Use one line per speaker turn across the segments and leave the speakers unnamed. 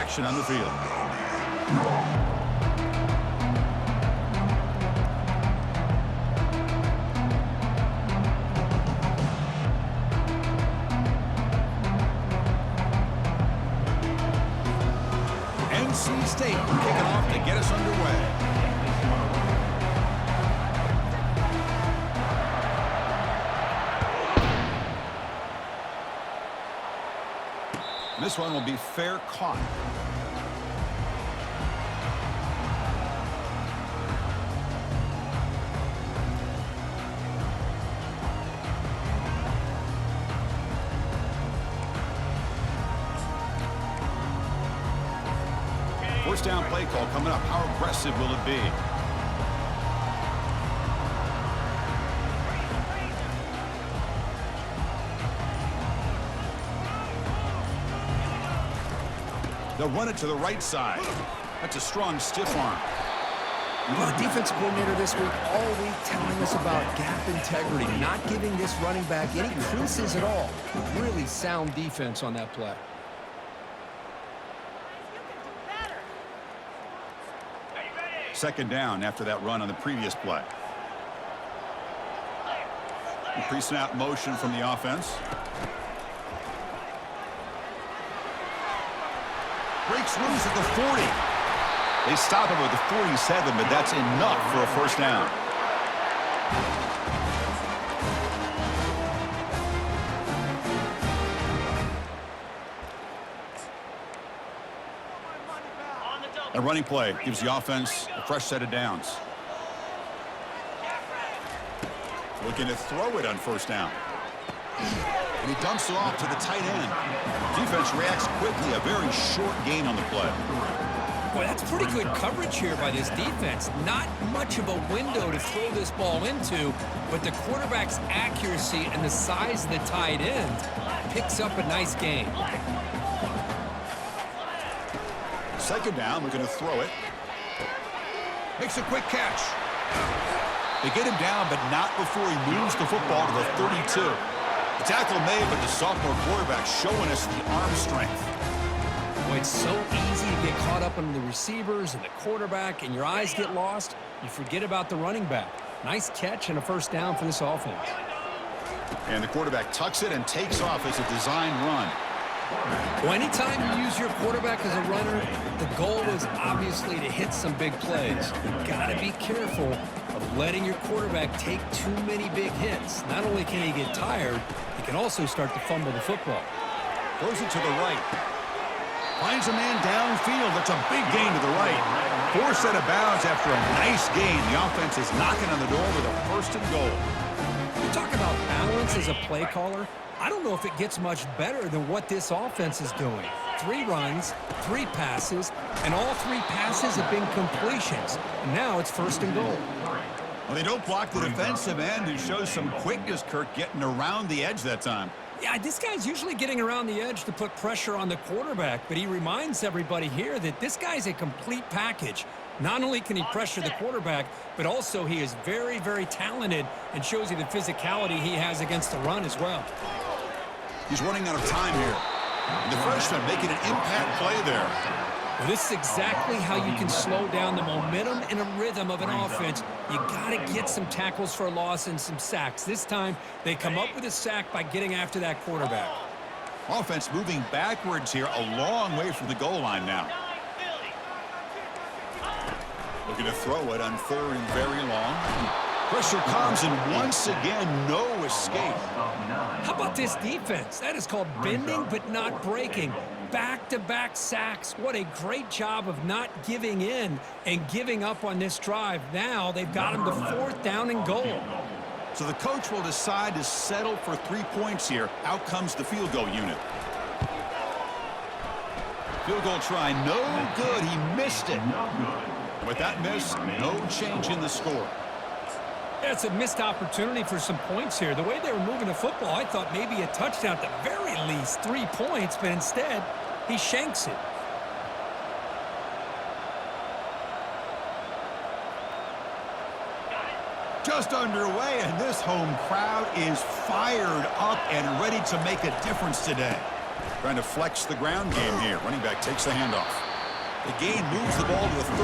action on the field. NC State kicking off to get us underway. This one will be fair caught. First down play call coming up. How aggressive will it be? They'll run it to the right side. That's a strong stiff arm.
Well, the defensive coordinator this week all week telling us about gap integrity, not giving this running back any creases at all. Really sound defense on that play.
Second down after that run on the previous play. Pre-snap motion from the offense. Breaks loose at the 40. They stop him at the 47, but that's enough for a first down. A running play gives the offense a fresh set of downs. Looking to throw it on first down. And he dumps it off to the tight end. Defense reacts quickly. A very short gain on the play.
Boy, that's pretty good coverage here by this defense. Not much of a window to throw this ball into, but the quarterback's accuracy and the size of the tight end picks up a nice gain.
Second down, looking to throw it. Makes a quick catch. They get him down, but not before he moves the football to the 32. The tackle made, but the sophomore quarterback showing us the arm strength.
Boy, it's so easy to get caught up on the receivers and the quarterback, and your eyes get lost. You forget about the running back. Nice catch and a first down for this offense.
And the quarterback tucks it and takes off as a design run.
Well, anytime you use your quarterback as a runner, the goal is obviously to hit some big plays. You've got to be careful of letting your quarterback take too many big hits. Not only can he get tired, he can also start to fumble the football.
Throws it to the right. Finds a man downfield. That's a big gain to the right. Forced out of bounds after a nice gain. The offense is knocking on the door with a first and goal.
You talk about balance as a play caller. I don't know if it gets much better than what this offense is doing. 3 runs, 3 passes, and all 3 passes have been completions. And now it's first and goal.
Well, they don't block the defensive end, who shows some quickness, Kirk, getting around the edge that time.
Yeah, this guy's usually getting around the edge to put pressure on the quarterback, but he reminds everybody here that this guy's a complete package. Not only can he pressure the quarterback, but also he is very, very talented and shows you the physicality he has against the run as well.
He's running out of time here. And the freshman making an impact play there.
Well, this is exactly how you can slow down the momentum and a rhythm of an offense. You got to get some tackles for a loss and some sacks. This time, they come up with a sack by getting after that quarterback.
Offense moving backwards here, a long way from the goal line now. Looking to throw it on 3rd and very long. Pressure comes, and once again, no escape.
How about this defense? That is called bending but not breaking. Back-to-back sacks. What a great job of not giving in and giving up on this drive. Now they've got him to 4th down and goal.
So the coach will decide to settle for 3 points here. Out comes the field goal unit. Field goal try, no good. He missed it. With that miss, no change in the score.
It's a missed opportunity for some points here. The way they were moving the football, I thought maybe a touchdown at the very least, 3 points, but instead, he shanks it.
Just underway, and this home crowd is fired up and ready to make a difference today. Trying to flex the ground game here. Running back takes the handoff. The gain moves the ball to the 34.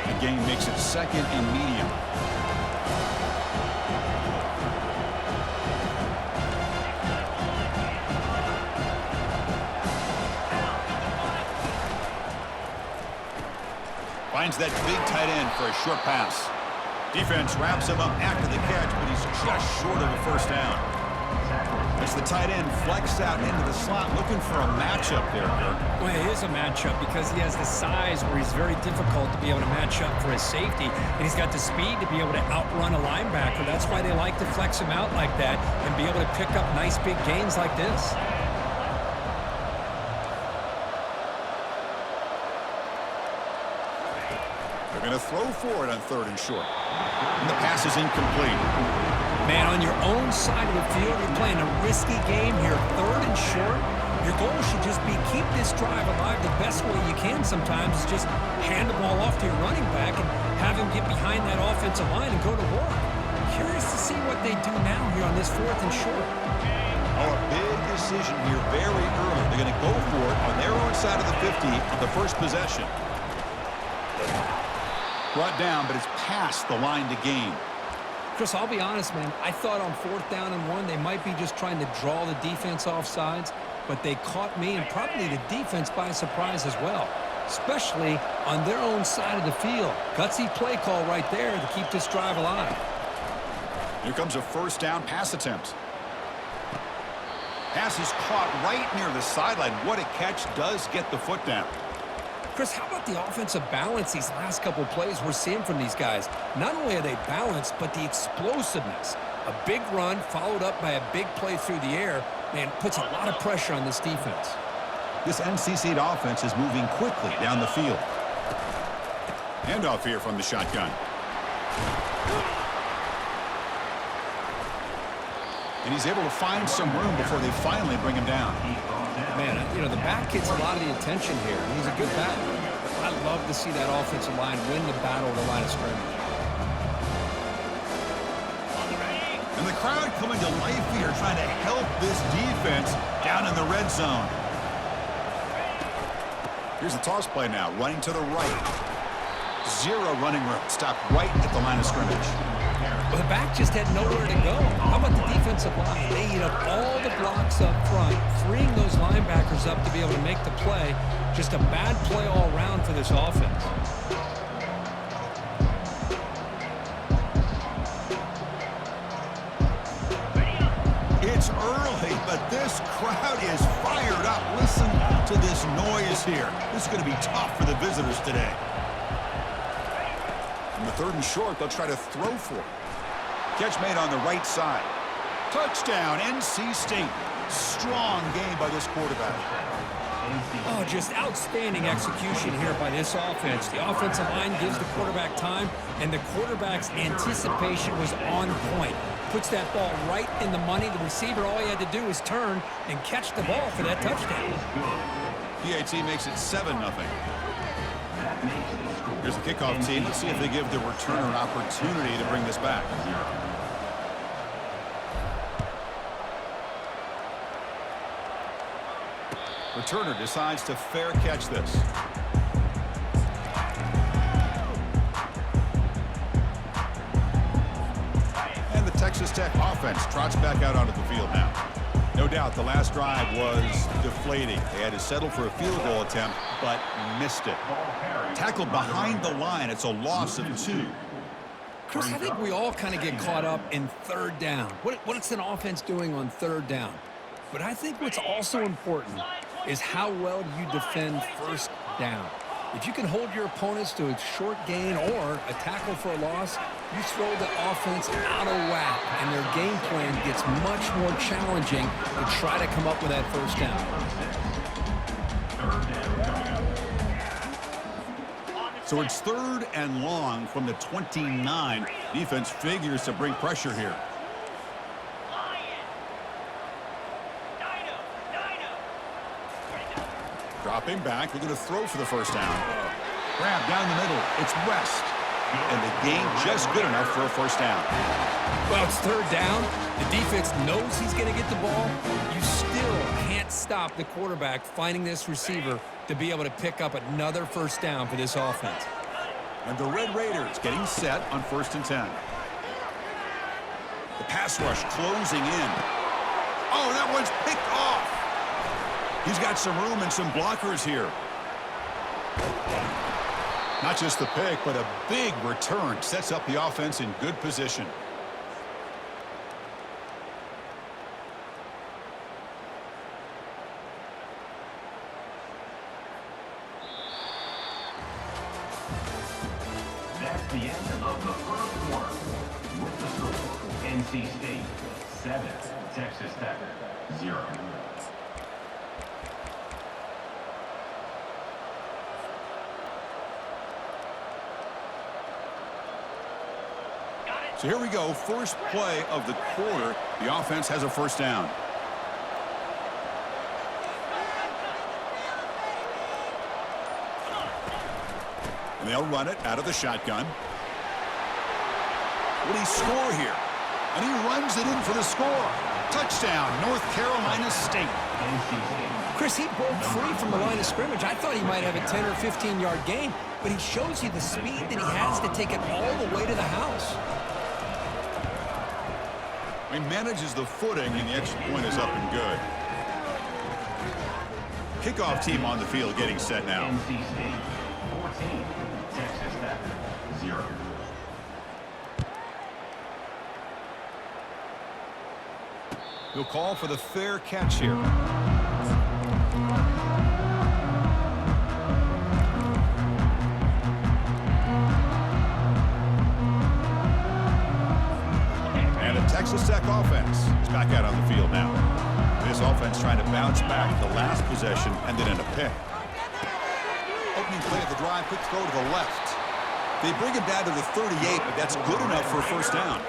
The gain makes it 2nd and medium. Finds that big tight end for a short pass. Defense wraps him up after the catch, but he's just short of a first down. As the tight end flexed out into the slot, looking for a matchup there, Kirk.
Well, it is a matchup because he has the size where he's very difficult to be able to match up for his safety, and he's got the speed to be able to outrun a linebacker. That's why they like to flex him out like that and be able to pick up nice big gains like this.
They're going to throw for it on 3rd and short. And the pass is incomplete.
Man, on your own side of the field, you're playing a risky game here. 3rd and short. Your goal should just be keep this drive alive the best way you can sometimes is just hand the ball off to your running back and have him get behind that offensive line and go to work. Curious to see what they do now here on this 4th and short.
Oh, a big decision here very early. They're going to go for it on their own side of the 50 on the first possession. Brought down, but it's past the line to gain.
Chris, I'll be honest, man. I thought on 4th down and 1, they might be just trying to draw the defense off sides, but they caught me and probably the defense by surprise as well, especially on their own side of the field. Gutsy play call right there to keep this drive alive.
Here comes a first down pass attempt. Pass is caught right near the sideline. What a catch, does get the foot down.
Chris, how about the offensive balance these last couple of plays we're seeing from these guys? Not only are they balanced, but the explosiveness. A big run followed up by a big play through the air, man, puts a lot of pressure on this defense.
This NC State offense is moving quickly down the field. Handoff here from the shotgun. And he's able to find some room before they finally bring him down.
Man, you know, the back gets a lot of the attention here. He's a good back. I love to see that offensive line win the battle of the line of scrimmage.
And the crowd coming to life here, trying to help this defense down in the red zone. Here's the toss play now, running to the right. Zero running room, stopped right at the line of scrimmage.
Well, the back just had nowhere to go. How about the defensive line? They eat up all the blocks up front, freeing those linebackers up to be able to make the play. Just a bad play all around for this offense.
It's early, but this crowd is fired up. Listen to this noise here. This is going to be tough for the visitors today. In the 3rd and short, they'll try to throw for it. Catch made on the right side. Touchdown, NC State. Strong game by this quarterback.
Oh, just outstanding execution here by this offense. The offensive line gives the quarterback time, and the quarterback's anticipation was on point. Puts that ball right in the money. The receiver, all he had to do was turn and catch the ball for that touchdown.
PAT makes it 7-0. Here's the kickoff team. Let's see if they give the returner an opportunity to bring this back. Returner decides to fair catch this. And the Texas Tech offense trots back out onto the field now. No doubt the last drive was deflating. They had to settle for a field goal attempt, but missed it. Tackled behind the line. It's a loss of 2.
Chris, I think we all kind of get caught up in 3rd down. What's an offense doing on 3rd down? But I think what's also important is how well you defend 1st down. If you can hold your opponents to a short gain or a tackle for a loss, you throw the offense out of whack, and their game plan gets much more challenging to try to come up with that 1st down.
So it's 3rd and long from the 29. Defense figures to bring pressure here. Dropping back. They're going to throw for the first down. Grab down the middle. It's West. And the gain just good enough for a first down.
Well, it's third down. The defense knows he's going to get the ball. You still can't stop the quarterback finding this receiver to be able to pick up another first down for this offense.
And the Red Raiders getting set on 1st and 10. The pass rush closing in. Oh, that one's picked off. He's got some room and some blockers here. Not just the pick, but a big return sets up the offense in good position.
That's the end of the first quarter. With the score, NC State 7, Texas Tech 0.
So here we go, first play of the quarter. The offense has a first down. And they'll run it out of the shotgun. Will he score here? And he runs it in for the score. Touchdown, North Carolina State.
Chris, he broke free from the line of scrimmage. I thought he might have a 10 or 15-yard gain, but he shows you the speed that he has to take it all the way to the house.
He manages the footing, and the extra point is up and good. Kickoff team on the field getting set now.
NC State 14, Texas Tech 0.
He'll call for the fair catch here. And the Texas Tech offense is back out on the field now. This offense trying to bounce back. The last possession ended in a pick. Opening play of the drive, quick throw to the left. They bring him down to the 38, but that's good enough for a first down.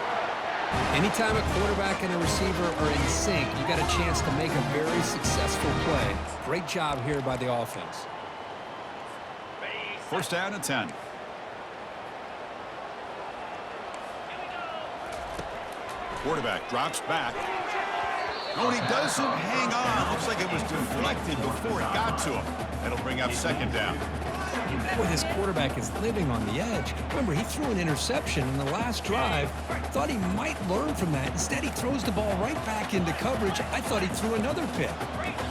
Anytime a quarterback and a receiver are in sync, you got a chance to make a very successful play. Great job here by the offense.
First down and 10. Quarterback drops back. No, he doesn't hang on. Looks like it was deflected before it got to him. That'll bring up second down.
Boy, this quarterback is living on the edge. Remember, he threw an interception in the last drive. Thought he might learn from that. Instead, he throws the ball right back into coverage. I thought he threw another pick.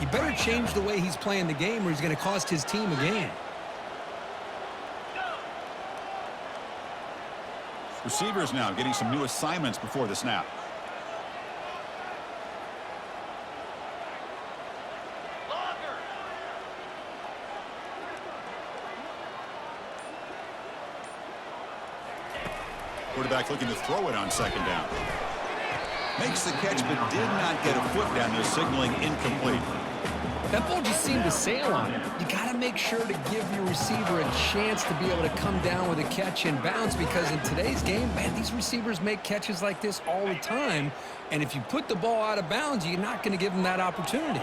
He better change the way he's playing the game or he's going to cost his team a game.
Receivers now getting some new assignments before the snap. Quarterback looking to throw it on second down. Makes the catch but did not get a foot down there, signaling incomplete.
That ball just seemed to sail on it. You got to make sure to give your receiver a chance to be able to come down with a catch and bounce, because in today's game, man, these receivers make catches like this all the time. And if you put the ball out of bounds, you're not going to give them that opportunity.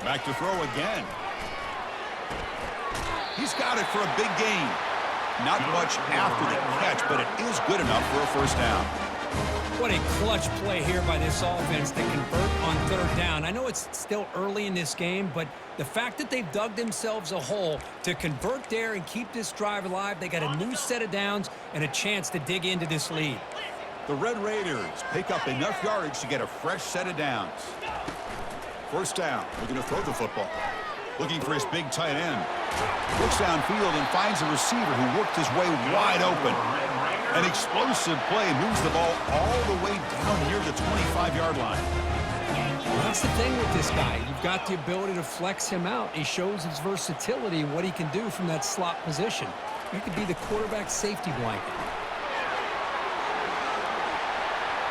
Back to throw again. He's got it for a big gain. Not much after the catch, but it is good enough for a first down.
What a clutch play here by this offense to convert on third down. I know it's still early in this game, but the fact that they've dug themselves a hole to convert there and keep this drive alive, they got a new set of downs and a chance to dig into this lead.
The Red Raiders pick up enough yardage to get a fresh set of downs. First down, looking to throw the football. Looking for his big tight end. Looks downfield and finds a receiver who worked his way wide open. An explosive play, moves the ball all the way down near the 25-yard line.
Well, that's the thing with this guy. You've got the ability to flex him out. He shows his versatility and what he can do from that slot position. He could be the quarterback safety blanket.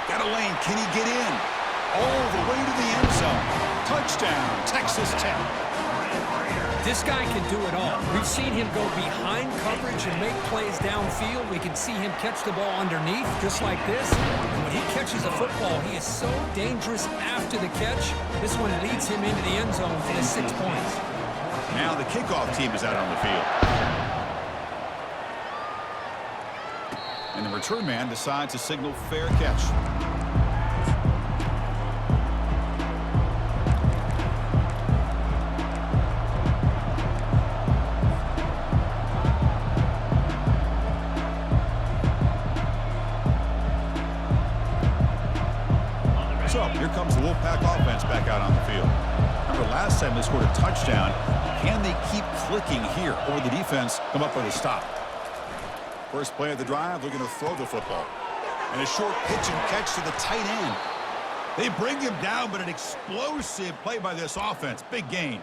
Got a lane. Can he get in? All the way to the end zone. Touchdown, Texas Tech.
This guy can do it all. We've seen him go behind coverage and make plays downfield. We can see him catch the ball underneath, just like this. And when he catches catches a football, he is so dangerous after the catch. This one leads him into the end zone for the 6 points.
Now the kickoff team is out on the field. And the return man decides to signal fair catch. So here comes the Wolfpack offense back out on the field. Remember last time they scored a touchdown. Can they keep clicking here, or will the defense come up with a stop? First play of the drive, they're going to throw the football. And a short pitch and catch to the tight end. They bring him down, but an explosive play by this offense. Big gain.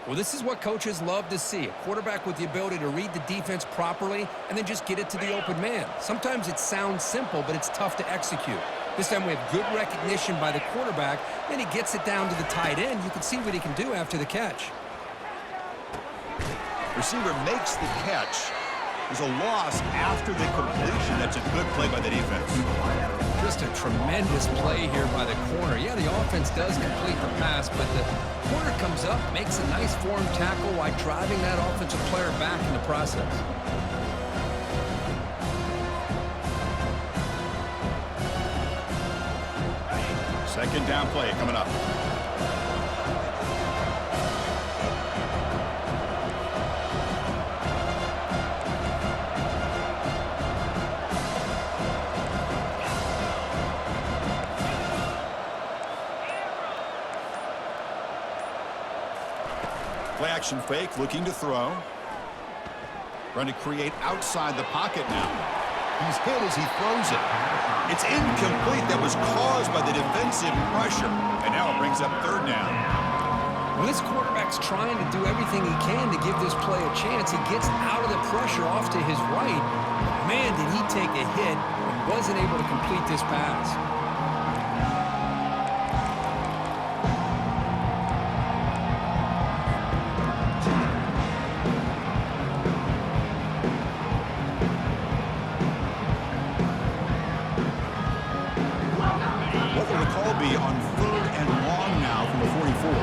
Well, this is what coaches love to see. A quarterback with the ability to read the defense properly and then just get it to the open man. Sometimes it sounds simple, but it's tough to execute. This time we have good recognition by the quarterback. Then he gets it down to the tight end. You can see what he can do after the catch.
Receiver makes the catch. There's a loss after the completion. That's a good play by the defense.
Just a tremendous play here by the corner. Yeah, the offense does complete the pass, but the corner comes up, makes a nice form tackle while driving that offensive player back in the process.
Second down play coming up. Play action fake, looking to throw. Trying to create outside the pocket now. He's hit as he throws it. It's incomplete. That was caused by the defensive pressure. And now it brings up third down.
Well, this quarterback's trying to do everything he can to give this play a chance. He gets out of the pressure off to his right. Man, did he take a hit and wasn't able to complete this pass.
What will the call be on third and long now from the 44?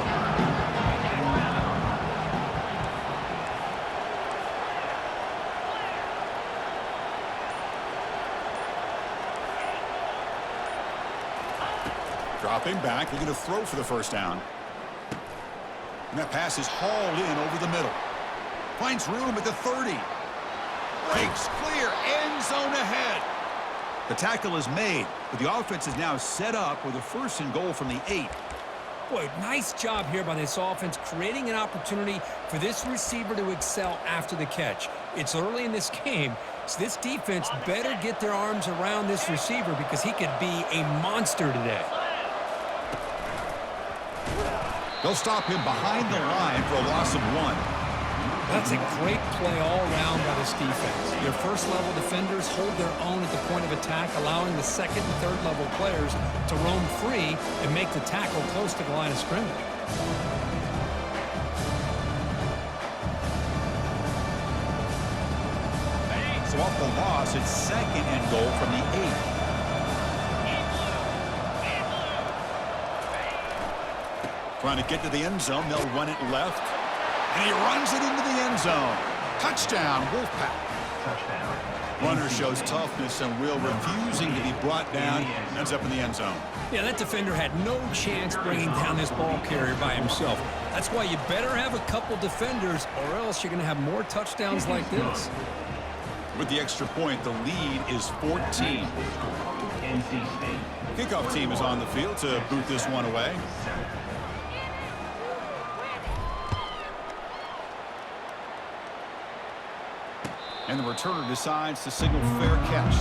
Dropping back, looking to throw for the first down. And that pass is hauled in over the middle. Finds room at the 30. Breaks clear, end zone ahead. The tackle is made, but the offense is now set up with a first and goal from the 8.
Boy, nice job here by this offense, creating an opportunity for this receiver to excel after the catch. It's early in this game, so this defense better get their arms around this receiver because he could be a monster today.
They'll stop him behind the line for a loss of 1.
That's a great play all around by this defense. Their first-level defenders hold their own at the point of attack, allowing the second and third-level players to roam free and make the tackle close to the line of scrimmage.
So off the loss, it's second and goal from the 8. Trying to get to the end zone. They'll run it left. And he runs it into the end zone. Touchdown, Wolfpack.
Touchdown.
Runner shows toughness and will, refusing to be brought down. Ends up in the end zone.
Yeah, that defender had no chance bringing down this ball carrier by himself. That's why you better have a couple defenders, or else you're going to have more touchdowns like this.
With the extra point, the lead is 14.
NC State.
Kickoff team is on the field to boot this one away. And the returner decides to signal fair catch.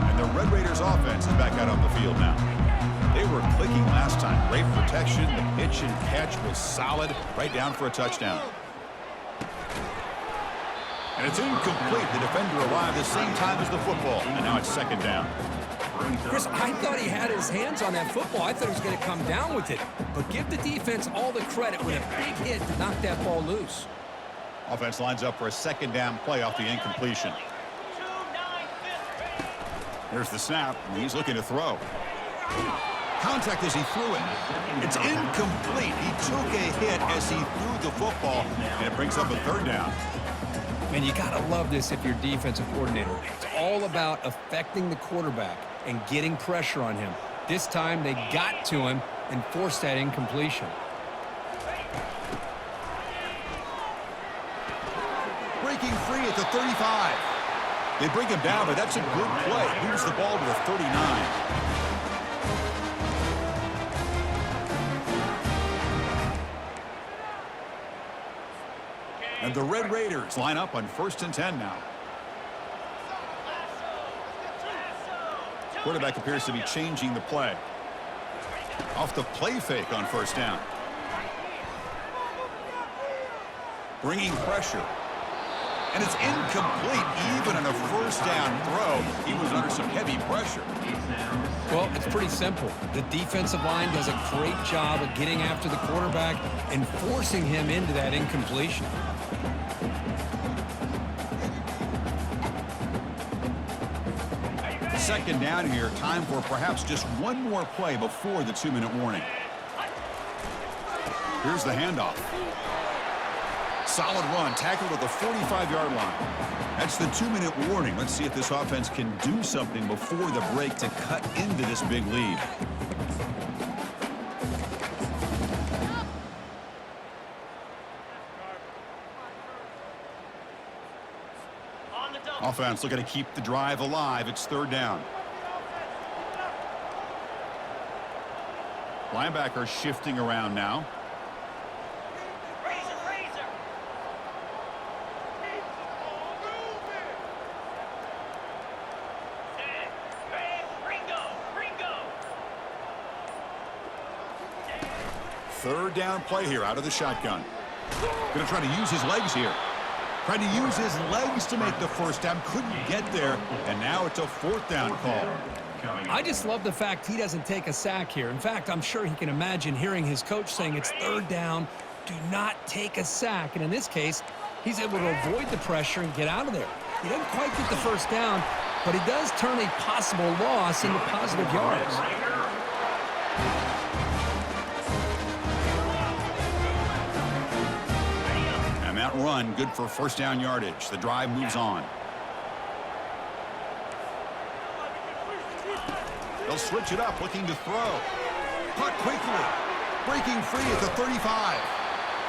And the Red Raiders offense is back out on the field now. They were clicking last time. Great protection. The pitch and catch was solid. Right down for a touchdown. And it's incomplete. The defender arrived the same time as the football. And now it's second down.
Chris, I thought he had his hands on that football. I thought he was going to come down with it. But give the defense all the credit with a big hit to knock that ball loose.
Offense lines up for a second down play off the incompletion. Here's the snap, and he's looking to throw. Contact as he threw it. It's incomplete. He took a hit as he threw the football, and it brings up a third down.
Man, you got to love this if you're defensive coordinator. It's all about affecting the quarterback and getting pressure on him. This time, they got to him and forced that incompletion.
Breaking free at the 35. They bring him down, but that's a good play. Moves the ball to the 39. And the Red Raiders line up on 1st and 10 now. Quarterback appears to be changing the play. Off the play fake on 1st down. Bringing pressure. And it's incomplete even on a 1st down throw. He was under some heavy pressure.
Well, it's pretty simple. The defensive line does a great job of getting after the quarterback and forcing him into that incompletion.
Second down here. Time for perhaps just one more play before the 2-minute warning. Here's the handoff. Solid run, tackled at the 45-yard line. That's the 2-minute warning. Let's see if this offense can do something before the break to cut into this big lead. Offense looking to keep the drive alive. It's 3rd down. Linebacker shifting around now. Third down play here out of the shotgun. Going to try to use his legs here. Tried to use his legs to make the 1st down. Couldn't get there. And now it's a 4th down call.
I just love the fact he doesn't take a sack here. In fact, I'm sure he can imagine hearing his coach saying it's 3rd down. Do not take a sack. And in this case, he's able to avoid the pressure and get out of there. He doesn't quite get the 1st down, but he does turn a possible loss into positive yards.
That run good for 1st down yardage. The drive moves on. They'll switch it up, looking to throw. Caught quickly. Breaking free at the 35.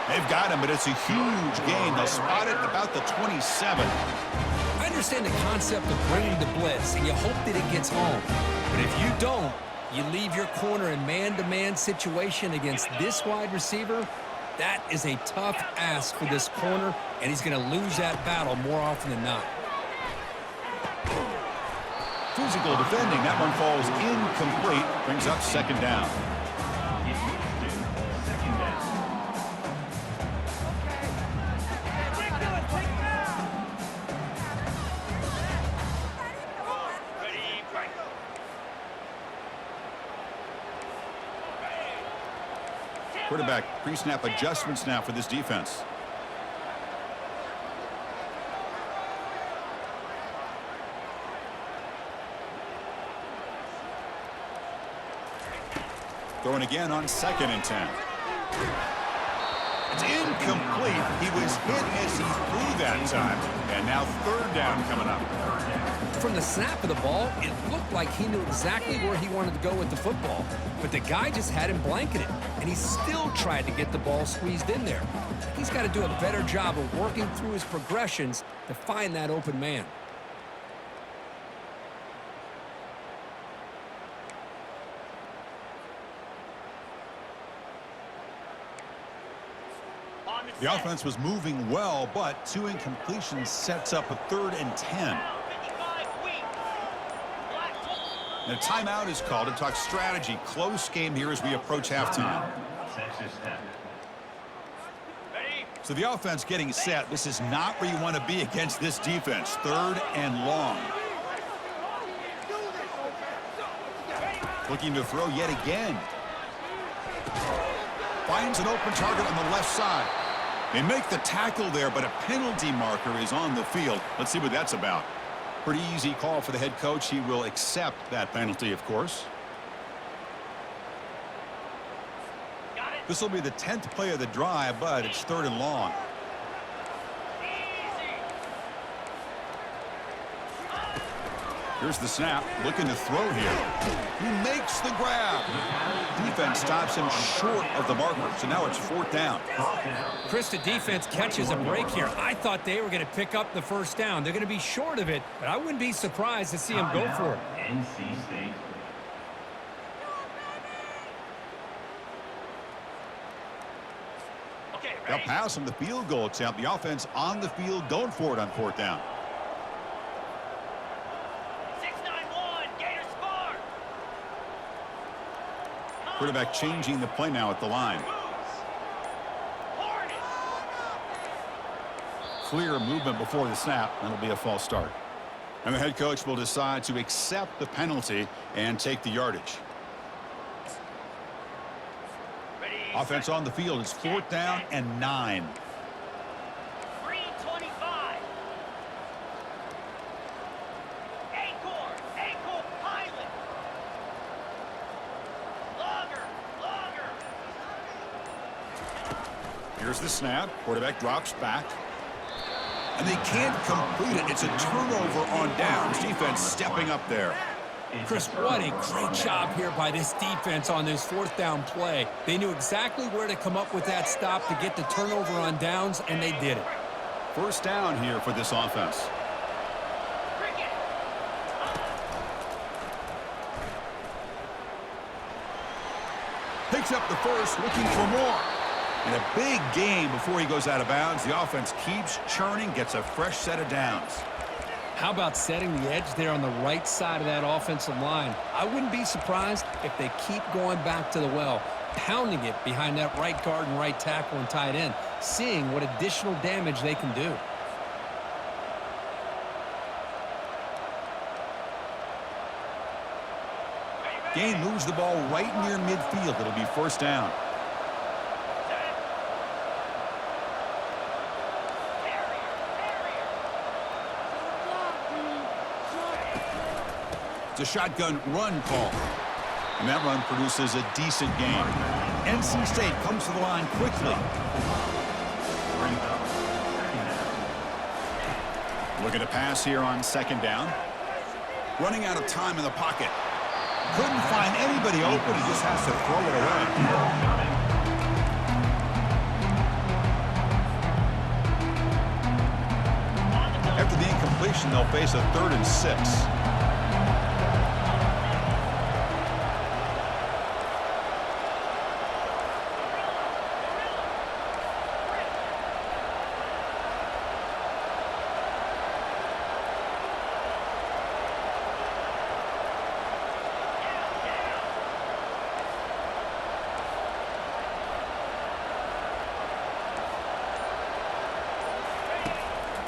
They've got him, but it's a huge gain. They'll spot it about the 27.
I understand the concept of bringing the blitz, and you hope that it gets home. But if you don't, you leave your corner in man-to-man situation against this wide receiver. That is a tough ask for this corner, and he's going to lose that battle more often than not.
Physical defending. That one falls incomplete. Brings up 2nd down. Quarterback pre-snap adjustments now for this defense. Throwing again on 2nd and 10. It's incomplete. He was hit as he threw that time. And now 3rd down coming up.
From the snap of the ball, it looked like he knew exactly where he wanted to go with the football. But the guy just had him blanketed, and he still tried to get the ball squeezed in there. He's got to do a better job of working through his progressions to find that open man.
The offense was moving well, but 2 incompletions sets up a 3rd and 10. And a timeout is called to talk strategy. Close game here as we approach halftime. So the offense getting set. This is not where you want to be against this defense. 3rd and long. Looking to throw yet again. Finds an open target on the left side. They make the tackle there, but a penalty marker is on the field. Let's see what that's about. Pretty easy call for the head coach. He will accept that penalty, of course. This will be the 10th play of the drive, but it's 3rd and long. Here's the snap, looking to throw here. He makes the grab. Defense stops him short of the marker, so now it's 4th down.
Chris, the defense catches a break here. I thought they were going to pick up the first down. They're going to be short of it, but I wouldn't be surprised to see him go for it.
NC State.
They'll pass on the field goal attempt. The offense on the field going for it on 4th down. Quarterback changing the play now at the line. Clear movement before the snap. That'll be a false start. And the head coach will decide to accept the penalty and take the yardage. Offense on the field is 4th down and 9.
3:25. Acorn, Highland. Longer.
Here's the snap. Quarterback drops back. And they can't complete it. It's a turnover on downs. Defense stepping up there.
Chris, what a great job here by this defense on this 4th down play. They knew exactly where to come up with that stop to get the turnover on downs, and they did it.
1st down here for this offense. Picks up the first, looking for more. And a big gain before he goes out of bounds. The offense keeps churning, gets a fresh set of downs.
How about setting the edge there on the right side of that offensive line? I wouldn't be surprised if they keep going back to the well, pounding it behind that right guard and right tackle and tight end, seeing what additional damage they can do.
Gain moves the ball right near midfield. It'll be 1st down. It's a shotgun run call. And that run produces a decent gain. NC State comes to the line quickly. Looking to pass here on 2nd down. Running out of time in the pocket. Couldn't find anybody open. He just has to throw it away. After the incompletion, they'll face a 3rd and 6.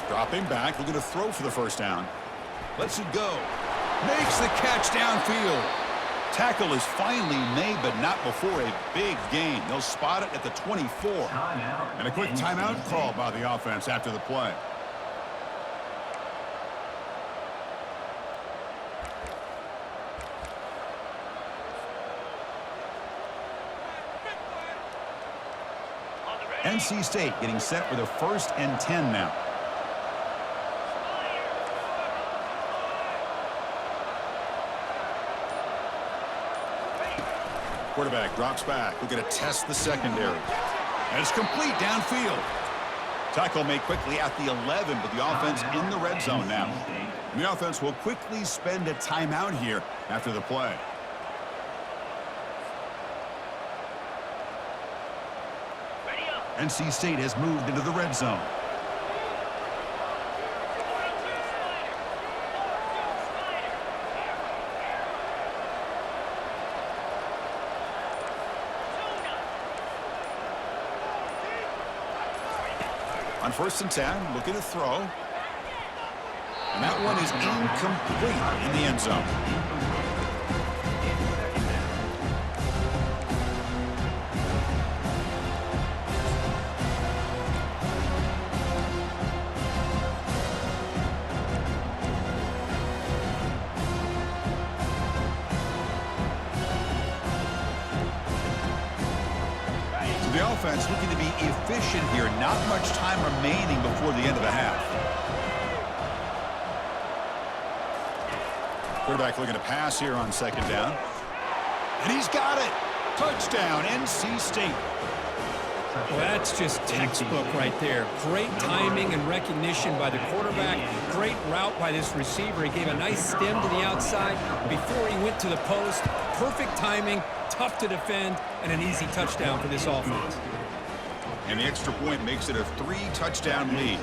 Dropping back, looking to throw for the 1st down. Lets it go. Makes the catch downfield. Tackle is finally made, but not before a big gain. They'll spot it at the 24. And a quick timeout call by the offense after the play. NC State getting set with a 1st and 10 now. Quarterback drops back. We're going to test the secondary. And it's complete downfield. Tackle made quickly at the 11, but the offense in the red zone now. And the offense will quickly spend a timeout here after the play. NC State has moved into the red zone. On 1st and 10, looking to throw. And that one is incomplete in the end zone. offense looking to be efficient here. Not much time remaining before the end of the half. Quarterback looking to pass here on second down. And he's got it. Touchdown, NC State.
Well, that's just textbook right there. Great timing and recognition by the quarterback. Great route by this receiver. He gave a nice stem to the outside before he went to the post. Perfect timing, tough to defend, and an easy touchdown for this offense.
And the extra point makes it a 3-touchdown lead.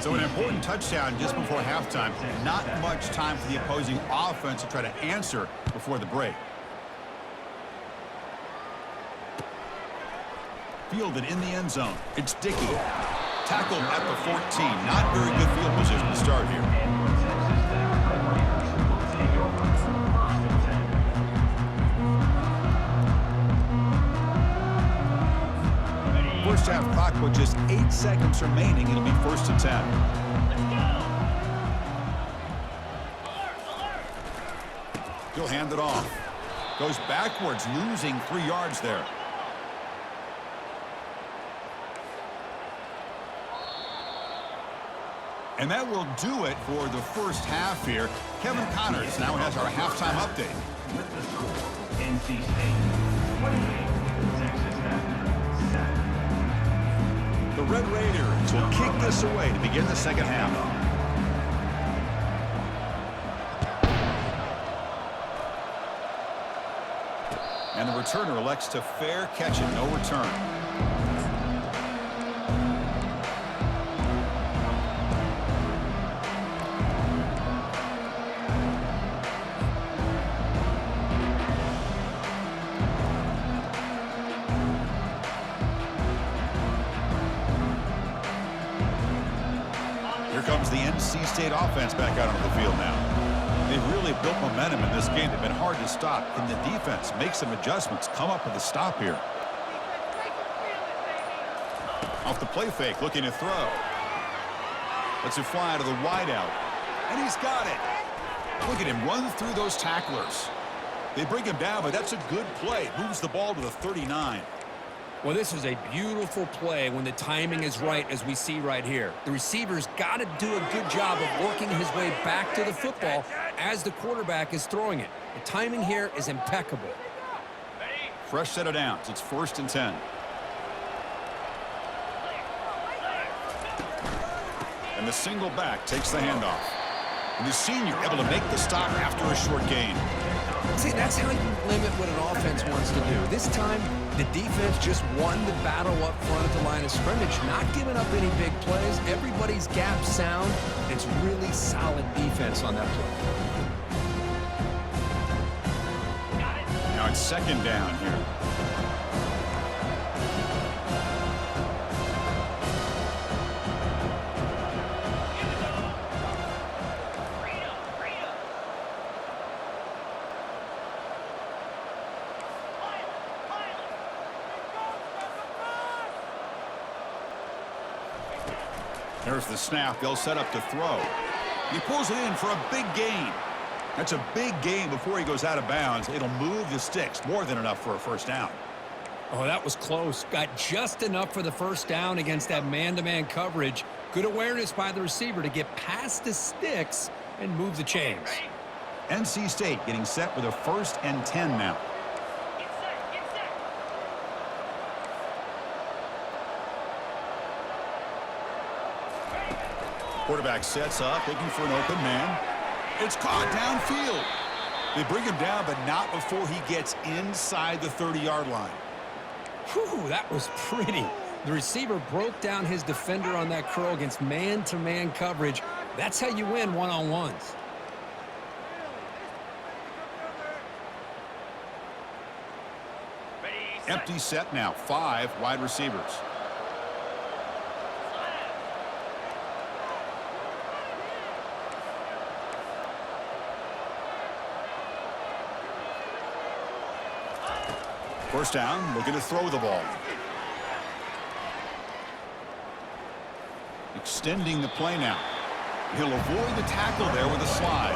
So an important touchdown just before halftime. Not much time for the opposing offense to try to answer before the break. Fielded in the end zone. It's Dickey. Tackled at the 14. Not very good field position to start here. First half clock with just 8 seconds remaining. It'll be 1st and 10. He'll hand it off. Goes backwards, losing 3 yards there. And that will do it for the first half here. Kevin Connors now has our halftime update.
With the score, NC State 28, Texas Tech 7.
The Red Raiders will kick this away to begin the second half. And the returner elects to fair catch it, no return. Here comes the NC State offense back out onto the field now. They've really built momentum in this game. They've been hard to stop. Can the defense make some adjustments, come up with a stop here? Off the play fake, looking to throw. Lets it fly to the wideout. And he's got it. Look at him run through those tacklers. They bring him down, but that's a good play. Moves the ball to the 39.
Well, this is a beautiful play when the timing is right, as we see right here. The receiver's got to do a good job of working his way back to the football as the quarterback is throwing it. The timing here is impeccable.
Fresh set of downs. It's 1st and 10. And the single back takes the handoff. And the senior able to make the stop after a short gain.
See, that's how you limit what an offense wants to do. This time, the defense just won the battle up front at the line of scrimmage, not giving up any big plays. Everybody's gap sound. It's really solid defense on that play.
Now it's 2nd down here. There's the snap. They'll set up to throw. He pulls it in for a big gain. That's a big gain before he goes out of bounds. It'll move the sticks. More than enough for a first down.
Oh, that was close. Got just enough for the first down against that man-to-man coverage. Good awareness by the receiver to get past the sticks and move the chains.
NC State getting set with a 1st and 10 now. Quarterback sets up, looking for an open man. It's caught downfield. They bring him down, but not before he gets inside the 30-yard line.
Whew, that was pretty. The receiver broke down his defender on that curl against man-to-man coverage. That's how you win one-on-ones.
Empty set now, 5 wide receivers. First down, looking to throw the ball. Extending the play now. He'll avoid the tackle there with a slide.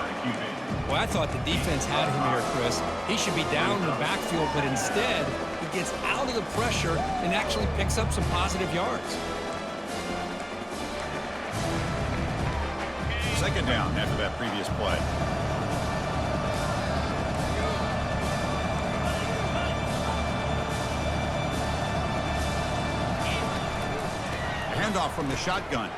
Well, I thought the defense had him here, Chris. He should be down in the backfield, but instead, he gets out of the pressure and actually picks up some positive yards.
Second down after that previous play. Handoff from the shotgun.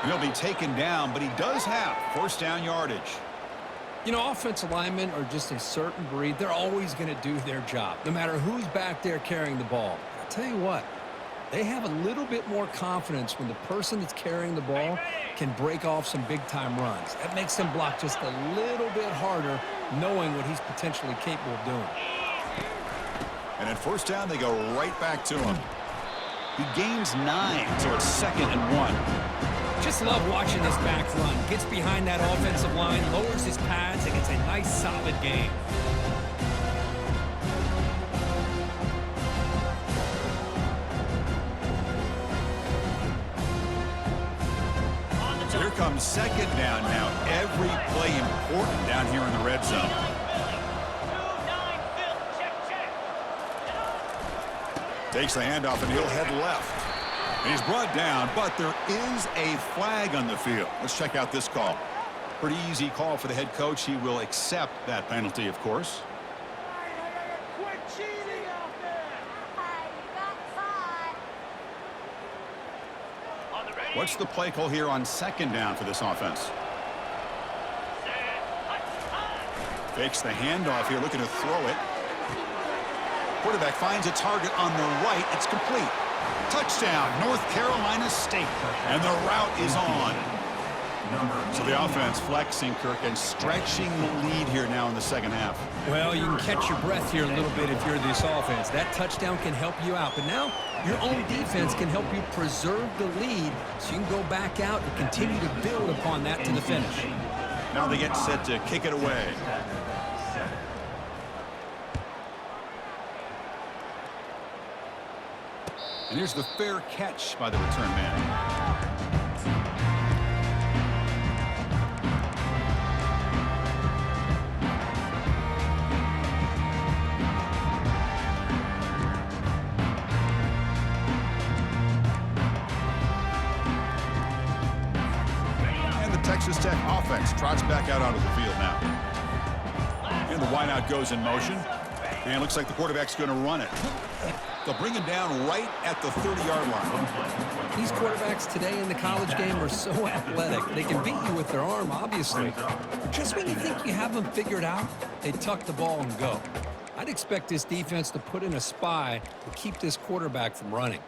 He'll be taken down, but he does have first down yardage.
You know, offensive linemen are just a certain breed. They're always going to do their job, no matter who's back there carrying the ball. I'll tell you what, they have a little bit more confidence when the person that's carrying the ball can break off some big-time runs. That makes them block just a little bit harder, knowing what he's potentially capable of doing.
And at first down, they go right back to him. He gains 9, so it's 2nd and 1.
Just love watching this back run. Gets behind that offensive line, lowers his pads, and gets a nice, solid gain.
So here comes second down now. Every play important down here in the red zone. Takes the handoff, and he'll head left. And he's brought down, but there is a flag on the field. Let's check out this call. Pretty easy call for the head coach. He will accept that penalty, of course.
Quit cheating out there! On the ready.
What's the play call here on second down for this offense? Fakes the handoff here, looking to throw it. Quarterback finds a target on the right. It's complete. Touchdown, North Carolina State. And the route is on. So the offense flexing, Kirk, and stretching the lead here now in the second half.
Well, you can catch your breath here a little bit if you're this offense. That touchdown can help you out. But now your own defense can help you preserve the lead so you can go back out and continue to build upon that to the finish.
Now they get set to kick it away. And here's the fair catch by the return man. And the Texas Tech offense trots back out onto the field now. And the wideout goes in motion. And it looks like the quarterback's going to run it. They'll bring him down right at the 30-yard line.
These quarterbacks today in the college game are so athletic. They can beat you with their arm, obviously. But just when you think you have them figured out, they tuck the ball and go. I'd expect this defense to put in a spy to keep this quarterback from running.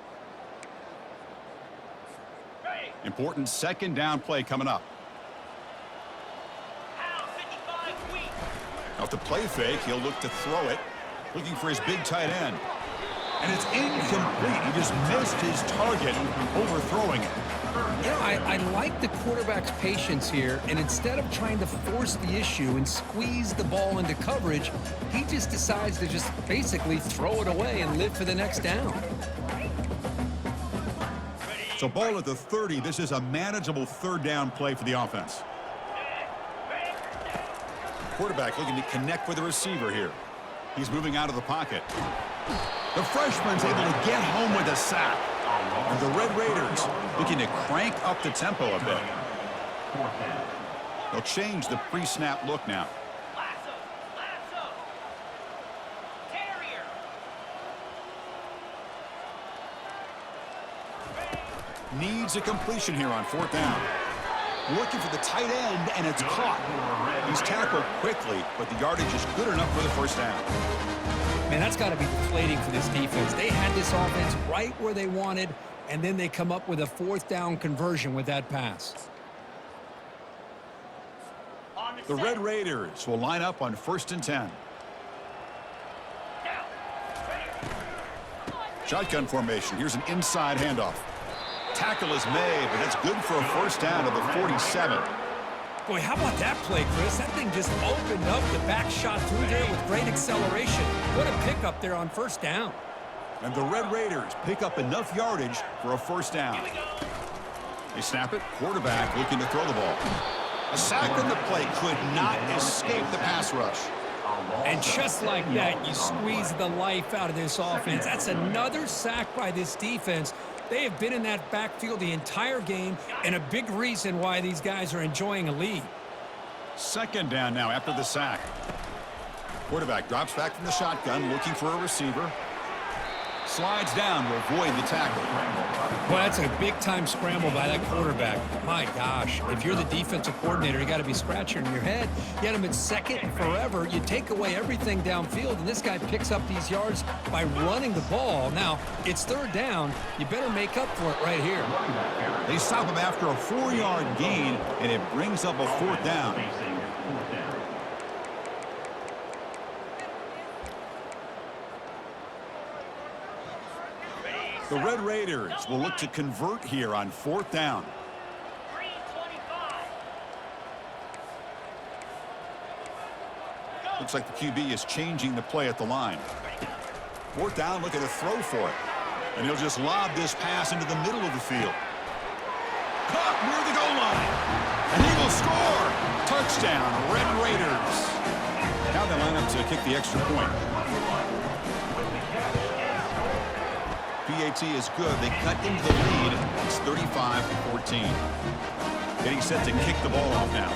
Important second down play coming up. Off the play fake, he'll look to throw it. Looking for his big tight end. And it's incomplete. He just missed his target, overthrowing it.
You know, I like the quarterback's patience here, and instead of trying to force the issue and squeeze the ball into coverage, he just decides to just basically throw it away and live for the next down.
So ball at the 30. This is a manageable third down play for the offense. Quarterback looking to connect with the receiver here. He's moving out of the pocket. The freshman's able to get home with a sack. And the Red Raiders looking to crank up the tempo a bit. They'll change the pre-snap look now. Needs a completion here on fourth down. Looking for the tight end, and it's caught. He's tackled quickly, but the yardage is good enough for the first down.
Man, that's got to be deflating for this defense. They had this offense right where they wanted, and then they come up with a fourth down conversion with that pass.
The Red Raiders will line up on 1st and 10. Shotgun formation. Here's an inside handoff. Tackle is made, but that's good for a first down at the 47.
Boy, how about that play, Chris? That thing just opened up. The back shot through there with great acceleration. What a pickup there on first down.
And the Red Raiders pick up enough yardage for a first down. They snap it. Quarterback looking to throw the ball. A sack on the play could not escape the pass rush.
And just like that, you squeeze the life out of this offense. That's another sack by this defense. They have been in that backfield the entire game, and a big reason why these guys are enjoying a lead.
Second down now after the sack. Quarterback drops back from the shotgun, looking for a receiver. Slides down to avoid the tackle.
Well, that's a big-time scramble by that quarterback. My gosh, if you're the defensive coordinator, you got to be scratching your head. You had him at second and forever. You take away everything downfield, and this guy picks up these yards by running the ball. Now, it's third down. You better make up for it right here.
They stop him after a 4-yard gain, and it brings up a fourth down. The Red Raiders will look to convert here on fourth down. Looks like the QB is changing the play at the line. Fourth down, looking to throw for it. And he'll just lob this pass into the middle of the field. Caught near the goal line. And he will score. Touchdown, Red Raiders. Now they line up to kick the extra point. PAT is good. They cut into the lead. It's 35-14. Getting set to kick the ball off now.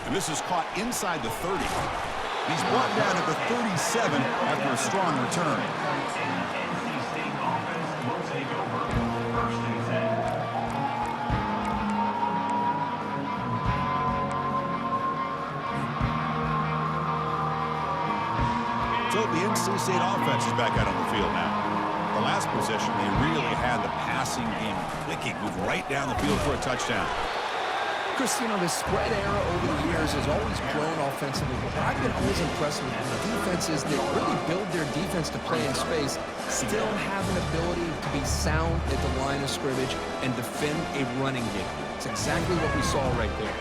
And this is caught inside the 30. He's brought down at the 37 after a strong return.
NC State offense will take over. First and 10.
So the NC State offense is back out on the field now. The last possession, they really had the passing game clicking, moved right down the field for a touchdown.
Chris, you know, the spread era over the years has always grown offensively, but I've been always impressed with the defenses that really build their defense to play in space, still have an ability to be sound at the line of scrimmage and defend a running game. It's exactly what we saw right there.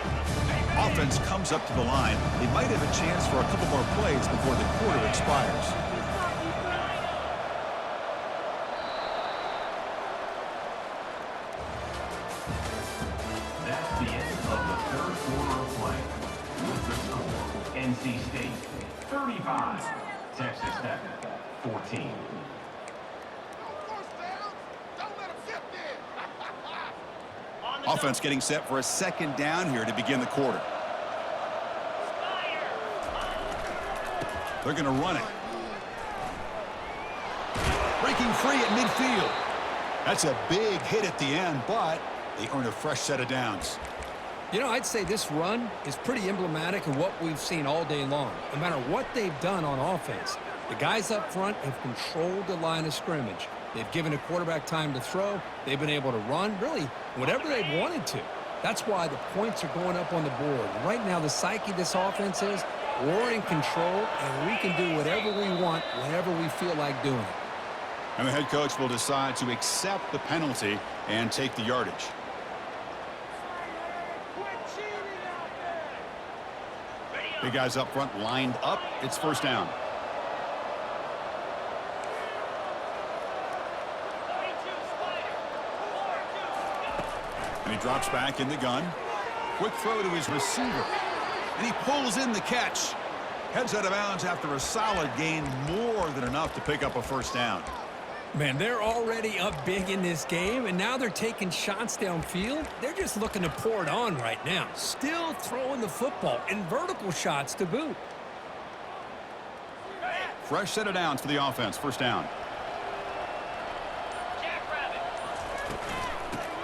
Offense comes up to the line. They might have a chance for a couple more plays before the quarter expires.
That's the end of the third quarter of play. With the score, NC State 35, Texas Tech 14.
Offense getting set for a second down here to begin the quarter. They're going to run it. Breaking free at midfield. That's a big hit at the end, but they earn a fresh set of downs.
You know, I'd say this run is pretty emblematic of what we've seen all day long. No matter what they've done on offense, the guys up front have controlled the line of scrimmage. They've given a quarterback time to throw. They've been able to run, really, whatever they've wanted to. That's why the points are going up on the board. Right now, the psyche of this offense is we're in control, and we can do whatever we want, whenever we feel like doing it.
And the head coach will decide to accept the penalty and take the yardage. Big guys up front lined up. It's first down. And he drops back in the gun. Quick throw to his receiver. And he pulls in the catch. Heads out of bounds after a solid gain, more than enough to pick up a first down.
Man, they're already up big in this game, and now they're taking shots downfield. They're just looking to pour it on right now. Still throwing the football, and vertical shots to boot.
Fresh set of downs for the offense. First down.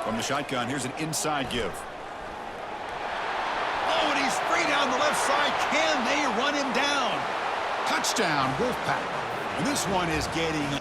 From the shotgun, here's an inside give. Oh, and he's free down the left side. Can they run him down? Touchdown, Wolfpack. And this one is getting